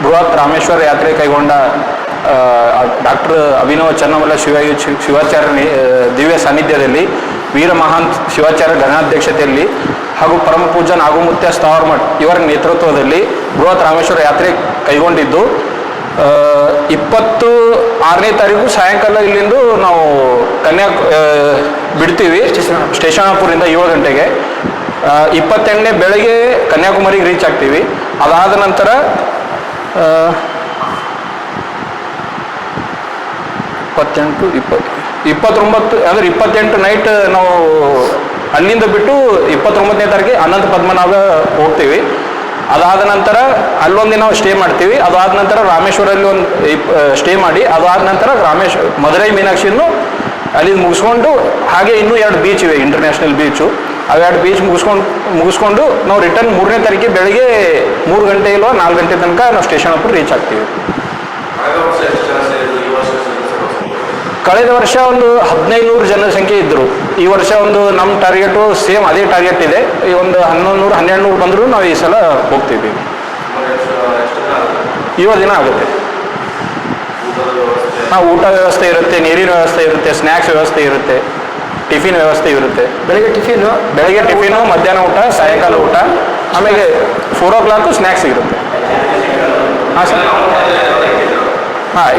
ಬೃಹತ್ ರಾಮೇಶ್ವರ ಯಾತ್ರೆ ಕೈಗೊಂಡ ಡಾಕ್ಟರ್ ಅಭಿನವ ಚನ್ನಮಲ್ಲ ಶಿವಾಚಾರ್ಯ ದಿವ್ಯ ಸಾನ್ನಿಧ್ಯದಲ್ಲಿ ವೀರ ಮಹಾಂತ್ ಶಿವಾಚಾರ್ಯ ಘನಾಧ್ಯಕ್ಷತೆಯಲ್ಲಿ ಹಾಗೂ ಪರಮ ಪೂಜ್ಯ ನಾಗುಮುತ್ಯ ಸ್ಥಾವರಮಠ್ ಇವರ ನೇತೃತ್ವದಲ್ಲಿ ಬೃಹತ್ ರಾಮೇಶ್ವರ ಯಾತ್ರೆ ಕೈಗೊಂಡಿದ್ದು 26ನೇ ತಾರೀಕು ಸಾಯಂಕಾಲ ಇಲ್ಲಿಂದ ನಾವು ಬಿಡ್ತೀವಿ ಸ್ಟೇಷನಾಪುರಿಂದ 7 ಗಂಟೆಗೆ. 28ನೇ ಬೆಳಗ್ಗೆ ಕನ್ಯಾಕುಮಾರಿಗೆ ರೀಚ್ ಆಗ್ತೀವಿ. ಅದಾದ ನಂತರ 29 ಅಂದರೆ 28 ನೈಟ್ ನಾವು ಅಲ್ಲಿಂದ ಬಿಟ್ಟು 29ನೇ ತಾರೀಕಿಗೆ ಅನಂತ ಪದ್ಮನಾಭ ಹೋಗ್ತೀವಿ. ಅದಾದ ನಂತರ ಅಲ್ಲೊಂದು ದಿನ ಸ್ಟೇ ಮಾಡ್ತೀವಿ. ಅದಾದ ನಂತರ ರಾಮೇಶ್ವರಲ್ಲಿ ಒಂದು ಸ್ಟೇ ಮಾಡಿ ಅದಾದ ನಂತರ ಮಧುರೈ ಮೀನಾಕ್ಷಿಯನ್ನು ಅಲ್ಲಿ ಮುಗಿಸ್ಕೊಂಡು ಹಾಗೆ ಇನ್ನೂ 2 ಬೀಚ್ ಇವೆ, ಇಂಟರ್ನ್ಯಾಷನಲ್ ಬೀಚು. ಅವೆರಡು ಬೀಚ್ ಮುಗಿಸ್ಕೊಂಡು ನಾವು ರಿಟರ್ನ್ 3ನೇ ತಾರೀಕಿಗೆ ಬೆಳಗ್ಗೆ 3 ಗಂಟೆ ಇಲ್ವಾ 4 ಗಂಟೆ ತನಕ ನಾವು ಸ್ಟೇಷನ್ ರೀಚ್ ಆಗ್ತೀವಿ. ಕಳೆದ ವರ್ಷ ಒಂದು 1500 ಜನಸಂಖ್ಯೆ ಇದ್ದರು. ಈ ವರ್ಷ ಒಂದು ನಮ್ಮ ಟಾರ್ಗೆಟು ಸೇಮ್ ಅದೇ ಟಾರ್ಗೆಟ್ ಇದೆ. ಈ ಒಂದು 1100-1200 ಬಂದರೂ ನಾವು ಈ ಸಲ ಹೋಗ್ತೀವಿ. 7 ದಿನ ಆಗುತ್ತೆ. ಊಟ ವ್ಯವಸ್ಥೆ ಇರುತ್ತೆ, ನೀರಿನ ವ್ಯವಸ್ಥೆ ಇರುತ್ತೆ, ಸ್ನ್ಯಾಕ್ಸ್ ವ್ಯವಸ್ಥೆ ಇರುತ್ತೆ, ಟಿಫಿನ್ ವ್ಯವಸ್ಥೆ ಇರುತ್ತೆ. ಬೆಳಗ್ಗೆ ಟಿಫಿನು, ಮಧ್ಯಾಹ್ನ ಊಟ, ಸಾಯಂಕಾಲ ಊಟ, ಆಮೇಲೆ 4 o'clock ಸ್ನ್ಯಾಕ್ಸ್ ಇರುತ್ತೆ. ಹಾಂ ಸರ್.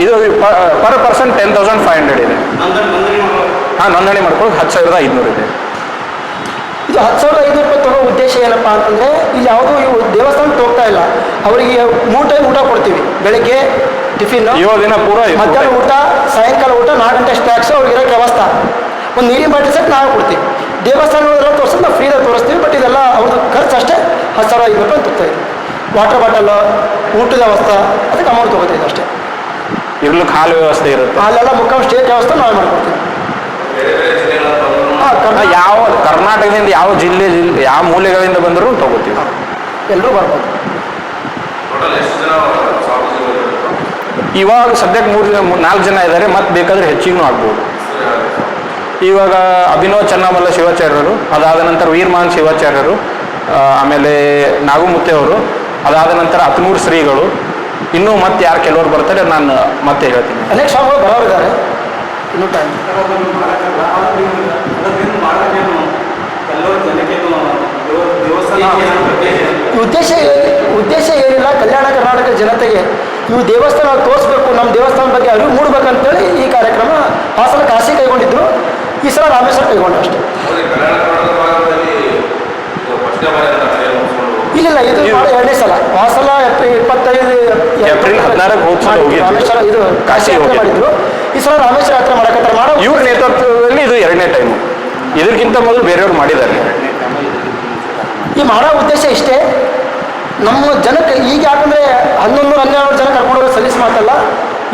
ಇದು ಪರ್ ಪರ್ಸನ್ 10,500 ಇದೆ. ನೋಂದಣಿ ಮಾಡ್ಕೊಂಡು 10,500 ಇದೆ. ಇದು 10,500 ರೂಪಾಯಿ ತಗೋ ಉದ್ದೇಶ ಏನಪ್ಪ ಅಂತಂದರೆ, ಇಲ್ಲಿ ಯಾವುದೂ ದೇವಸ್ಥಾನಕ್ಕೆ ಹೋಗ್ತಾ ಇಲ್ಲ. ಅವರಿಗೆ 3 ಟೈಮ್ ಊಟ ಕೊಡ್ತೀವಿ. ಬೆಳಗ್ಗೆ ಟಿಫಿನ್, 7 ದಿನ ಪೂರ, ಮಧ್ಯಾಹ್ನ ಊಟ, ಸಾಯಂಕಾಲ ಊಟ, 4 ಗಂಟೆ ಸ್ನ್ಯಾಕ್ಸು. ಅವ್ರಿಗೆ ಇರೋಕ್ಕೆ ವ್ಯವಸ್ಥೆ ಒಂದು ನೀರಿನ ಬಾಟಲ್ ಸೆಟ್ ನಾವು ಕೊಡ್ತೀವಿ. ದೇವಸ್ಥಾನಗಳೆಲ್ಲ ತೋರಿಸೋದು ನಾವು ಫ್ರೀದಾಗ ತೋರಿಸ್ತೀವಿ. ಬಟ್ ಇದೆಲ್ಲ ಅವ್ರದ್ದು ಖರ್ಚು ಅಷ್ಟೇ 10,500 ರೂಪಾಯಿ ತುಗ್ತಾಯಿದೆ. ವಾಟರ್ ಬಾಟಲ್, ಊಟದ ವ್ಯವಸ್ಥೆ, ಅದಕ್ಕೆ ಅಮೌಂಟ್ ತೊಗೋತೀವಿ ಅಷ್ಟೇ. ಇರ್ಲಿಕ್ಕೆ ಹಾಲು ವ್ಯವಸ್ಥೆ ಇರುತ್ತೆ. ಅಲ್ಲೆಲ್ಲ ಮುಖಾಂ ಸ್ಟೇಟ್ ವ್ಯವಸ್ಥೆ ನಾವು ಮಾಡ್ಕೊಡ್ತೀವಿ. ಯಾವ ಕರ್ನಾಟಕದಿಂದ ಯಾವ ಜಿಲ್ಲೆ ಯಾವ ಮೂಲೆಗಳಿಂದ ಬಂದರೂ ತಗೋತೀವಿ. ಎಲ್ಲರೂ ಬರ್ಬೋದು. ಇವಾಗ ಸದ್ಯಕ್ಕೆ 4 ಜನ ಇದ್ದಾರೆ. ಮತ್ತೆ ಬೇಕಾದರೆ ಹೆಚ್ಚಿಗೂ ಆಗ್ಬೋದು. ಇವಾಗ ಅಭಿನವ ಚನ್ನಮಲ್ಲ ಶಿವಾಚಾರ್ಯರು, ಅದಾದ ನಂತರ ವೀರಮಹಾನ್ ಶಿವಾಚಾರ್ಯರು, ಆಮೇಲೆ ನಾಗುಮುತ್ತೆ ಅವರು, ಅದಾದ ನಂತರ 13 ಶ್ರೀಗಳು, ಇನ್ನೂ ಮತ್ತೆ ಯಾರು ಕೆಲವರು ಬರ್ತಾರೆ ನಾನು ಮತ್ತೆ ಹೇಳ್ತೀನಿ. ಅನೇಕ ಸ್ವಾಮಿಗಳು ಬರೋರಿದ್ದಾರೆ. ಇನ್ನೂ ಟೈಮ್. ಉದ್ದೇಶ ಏನಿಲ್ಲ. ಕಲ್ಯಾಣ ಕರ್ನಾಟಕ ಜನತೆಗೆ ನೀವು ದೇವಸ್ಥಾನ ತೋರಿಸ್ಬೇಕು, ನಮ್ಮ ದೇವಸ್ಥಾನ ಬಗ್ಗೆ ಅರಿವು ಮೂಡಬೇಕಂತೇಳಿ ಈ ಕಾರ್ಯಕ್ರಮ ಹಾಸನ ಕಾಶಿ ಕೈಗೊಂಡಿದ್ರು. ಈ ಸಲ ರಾಮೇಶ್ವರ ಕೈಗೊಂಡು ಅಷ್ಟೇ. ಇಲ್ಲ, ಇದು 2ನೇ ಸಲ. ಹಾಸನ ಏಪ್ರಿಲ್ 14 ರಾಮೇಶ್ವರ ಇದು ಕಾಶಿ ಮಾಡಿದ್ರು. ಈ ಸಲ ರಾಮೇಶ್ವರ ಯಾತ್ರೆ ಮಾಡಕತ್ತಾರೆ. ಇವ್ರ ನೇತೃತ್ವದಲ್ಲಿ ಇದು 2ನೇ ಟೈಮು. ಇದಕ್ಕಿಂತ ಮೊದಲು ಬೇರೆಯವ್ರು ಮಾಡಿದ್ದಾರೆ. ಈ ಮಾಡೋ ಉದ್ದೇಶ ಇಷ್ಟೇ. ನಮ್ಮ ಜನಕ್ಕೆ ಈಗ ಯಾಕಂದರೆ 1100-1200 ಜನ ಕರ್ಕೊಂಡೋಗಿ ಸಲೀಸ್ ಮಾತಲ್ಲ,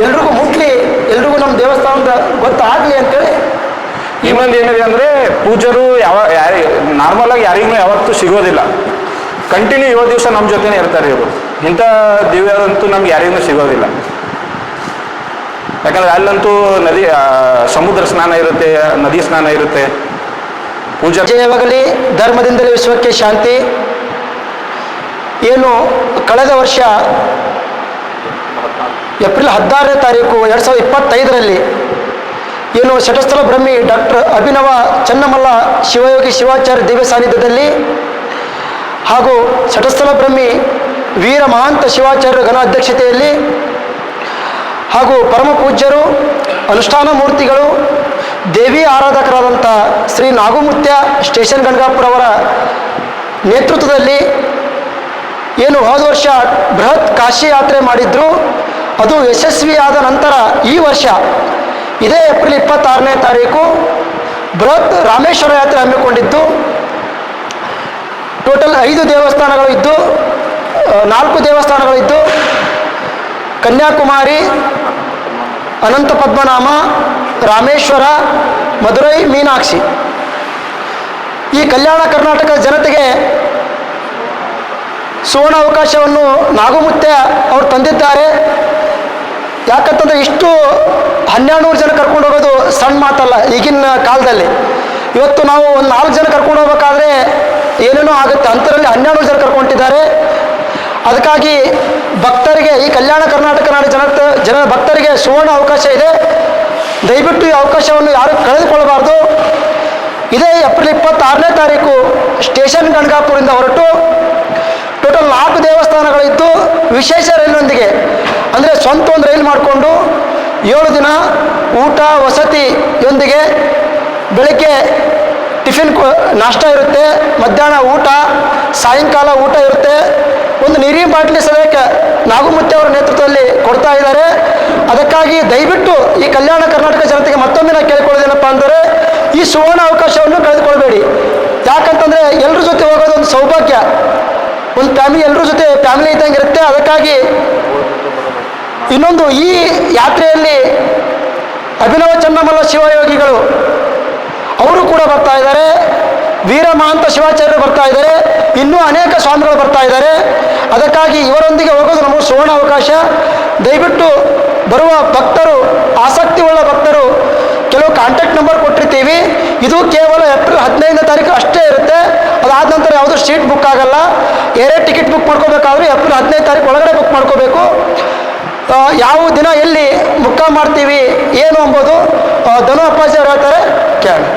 ಎಲ್ರಿಗೂ ಮುಟ್ಲಿ, ಎಲ್ರಿಗೂ ನಮ್ಮ ದೇವಸ್ಥಾನದ ಗೊತ್ತಾಗಲಿ ಅಂತೇಳಿ. ಇನ್ನೊಂದು ಏನಿದೆ ಅಂದರೆ, ಪೂಜರು ನಾರ್ಮಲ್ ಆಗಿ ಯಾರಿಗೂ ಯಾವತ್ತೂ ಸಿಗೋದಿಲ್ಲ. ಕಂಟಿನ್ಯೂ 7 ದಿವಸ ನಮ್ಮ ಜೊತೆನೇ ಇರ್ತಾರೆ ಇವರು. ಇಂಥ ದಿವ್ಯದಂತೂ ನಮ್ಗೆ ಯಾರಿಗೂ ಸಿಗೋದಿಲ್ಲ. ಯಾಕಂದರೆ ಅಲ್ಲಂತೂ ಸಮುದ್ರ ಸ್ನಾನ ಇರುತ್ತೆ, ನದಿ ಸ್ನಾನ ಇರುತ್ತೆ. ಪೂಜೆ ಜಯವಾಗಲಿ, ಧರ್ಮದಿಂದಲೇ ವಿಶ್ವಕ್ಕೆ ಶಾಂತಿ. ಏನು ಕಳೆದ ವರ್ಷ ಏಪ್ರಿಲ್ 16ನೇ ತಾರೀಕು 2025ರಲ್ಲಿ ಏನು ಶಟಸ್ಥಲ ಬ್ರಹ್ಮಿ ಡಾಕ್ಟರ್ ಅಭಿನವ ಚನ್ನಮಲ್ಲ ಶಿವಯೋಗಿ ಶಿವಾಚಾರ್ಯ ದಿವ್ಯ ಸಾನ್ನಿಧ್ಯದಲ್ಲಿ ಹಾಗೂ ಶಟಸ್ಥಲ ಬ್ರಹ್ಮಿ ವೀರ ಮಹಾಂತ ಶಿವಾಚಾರ್ಯ ಘನಾಧ್ಯಕ್ಷತೆಯಲ್ಲಿ ಹಾಗೂ ಪರಮ ಪೂಜ್ಯರು, ಅನುಷ್ಠಾನ ಮೂರ್ತಿಗಳು, ದೇವಿ ಆರಾಧಕರಾದಂಥ ಶ್ರೀ ನಾಗುಮುತ್ಯ ಸ್ಟೇಷನ್ ಗಣಗಾಪುರ ಅವರ ನೇತೃತ್ವದಲ್ಲಿ ಏನು ಹೋದ ವರ್ಷ ಬೃಹತ್ ಕಾಶಿ ಯಾತ್ರೆ ಮಾಡಿದ್ರು. ಅದು ಯಶಸ್ವಿಯಾದ ನಂತರ ಈ ವರ್ಷ ಇದೇ ಏಪ್ರಿಲ್ 26ನೇ ತಾರೀಕು ಬೃಹತ್ ರಾಮೇಶ್ವರ ಯಾತ್ರೆ ಹಮ್ಮಿಕೊಂಡಿದ್ದು. ಟೋಟಲ್ 5 ದೇವಸ್ಥಾನಗಳು ಇದ್ದು, 4 ದೇವಸ್ಥಾನಗಳಿದ್ದು, ಕನ್ಯಾಕುಮಾರಿ, ಅನಂತ ಪದ್ಮನಾಭ, ರಾಮೇಶ್ವರ, ಮಧುರೈ ಮೀನಾಕ್ಷಿ. ಈ ಕಲ್ಯಾಣ ಕರ್ನಾಟಕ ಜನತೆಗೆ ಸುವರ್ಣ ಅವಕಾಶವನ್ನು ನಾಗುಮುತ್ಯ ಅವರು ತಂದಿದ್ದಾರೆ. ಯಾಕಂತಂದರೆ ಇಷ್ಟು 1200 ಜನ ಕರ್ಕೊಂಡು ಹೋಗೋದು ಸಣ್ಣ ಮಾತಲ್ಲ ಈಗಿನ ಕಾಲದಲ್ಲಿ. ಇವತ್ತು ನಾವು ಒಂದು 4 ಜನ ಕರ್ಕೊಂಡು ಹೋಗ್ಬೇಕಾದ್ರೆ ಏನೇನೋ ಆಗುತ್ತೆ. ಅಂಥದ್ರಲ್ಲಿ 1200 ಜನ ಕರ್ಕೊಂಡಿದ್ದಾರೆ. ಅದಕ್ಕಾಗಿ ಭಕ್ತರಿಗೆ, ಈ ಕಲ್ಯಾಣ ಕರ್ನಾಟಕ ನಾಡು ಜನ ಭಕ್ತರಿಗೆ ಸುವರ್ಣ ಅವಕಾಶ ಇದೆ. ದಯವಿಟ್ಟು ಈ ಅವಕಾಶವನ್ನು ಯಾರು ಕಳೆದುಕೊಳ್ಳಬಾರ್ದು. ಇದೇ ಏಪ್ರಿಲ್ 26ನೇ ತಾರೀಕು ಸ್ಟೇಷನ್ ಗಣಗಾಪುರಿಂದ ಹೊರಟು ಟೋಟಲ್ 4 ದೇವಸ್ಥಾನಗಳಿದ್ದು ವಿಶೇಷ ರೈಲಿನೊಂದಿಗೆ, ಅಂದರೆ ಸ್ವಂತ ಒಂದು ರೈಲು ಮಾಡಿಕೊಂಡು 7 ದಿನ ಊಟ ವಸತಿಯೊಂದಿಗೆ ಬೆಳಗ್ಗೆ ಟಿಫಿನ್ ನಾಷ್ಟ ಇರುತ್ತೆ, ಮಧ್ಯಾಹ್ನ ಊಟ, ಸಾಯಂಕಾಲ ಊಟ ಇರುತ್ತೆ. ಒಂದು ನೀರಿನ ಬಾಟ್ಲಿ ಸದ್ಯಕ್ಕೆ ನಾಗುಮುತ್ತಿ ಅವರ ನೇತೃತ್ವದಲ್ಲಿ ಕೊಡ್ತಾ ಇದ್ದಾರೆ. ಅದಕ್ಕಾಗಿ ದಯವಿಟ್ಟು ಈ ಕಲ್ಯಾಣ ಕರ್ನಾಟಕ ಜನತೆಗೆ ಮತ್ತೊಮ್ಮೆ ನಾನು ಕೇಳ್ಕೊಳ್ಳೋದೇನಪ್ಪ ಅಂದರೆ, ಈ ಸುವರ್ಣ ಅವಕಾಶವನ್ನು ಕಳೆದುಕೊಳ್ಬೇಡಿ. ಯಾಕಂತಂದರೆ ಎಲ್ಲರ ಜೊತೆ ಹೋಗೋದು ಒಂದು ಸೌಭಾಗ್ಯ, ಒಂದು ಫ್ಯಾಮಿಲಿ ಎಲ್ಲರ ಜೊತೆ ಫ್ಯಾಮಿಲಿ ಇದ್ದಂಗೆ ಇರುತ್ತೆ. ಅದಕ್ಕಾಗಿ ಇನ್ನೊಂದು, ಈ ಯಾತ್ರೆಯಲ್ಲಿ ಅಭಿನವ ಚನ್ನಮಲ್ಲ ಶಿವಯೋಗಿಗಳು ಅವರು ಕೂಡ ಬರ್ತಾ ಇದ್ದಾರೆ, ವೀರ ಮಹಾಂತ ಶಿವಾಚಾರ್ಯರು ಬರ್ತಾ ಇದ್ದಾರೆ, ಇನ್ನೂ ಅನೇಕ ಸ್ವಾಮಿಗಳು ಬರ್ತಾ ಇದ್ದಾರೆ. ಅದಕ್ಕಾಗಿ ಇವರೊಂದಿಗೆ ಹೋಗೋದು ನಮಗೆ ಸುವರ್ಣ ಅವಕಾಶ. ದಯವಿಟ್ಟು ಬರುವ ಭಕ್ತರು, ಆಸಕ್ತಿ ಉಳ್ಳ ಭಕ್ತರು, ಕೆಲವು ಕಾಂಟ್ಯಾಕ್ಟ್ ನಂಬರ್ ಕೊಟ್ಟಿರ್ತೀವಿ. ಇದು ಕೇವಲ ಏಪ್ರಿಲ್ 15ನೇ ತಾರೀಕು ಅಷ್ಟೇ ಇರುತ್ತೆ. ಅದಾದ ನಂತರ ಯಾವುದೂ ಸೀಟ್ ಬುಕ್ ಆಗಲ್ಲ. ಏರೇ ಟಿಕೆಟ್ ಬುಕ್ ಮಾಡ್ಕೋಬೇಕಾದ್ರೆ ಏಪ್ರಿಲ್ 15ನೇ ತಾರೀಕು ಒಳಗಡೆ ಬುಕ್ ಮಾಡ್ಕೋಬೇಕು. ಯಾವ ದಿನ ಎಲ್ಲಿ ಮುಕ್ಕಾಂ ಮಾಡ್ತೀವಿ ಏನು ಎಂಬುದು ಧನು ಅಪ್ಪಾಜಿ ಅವರು ಹೇಳ್ತಾರೆ, ಕೇಳಿ.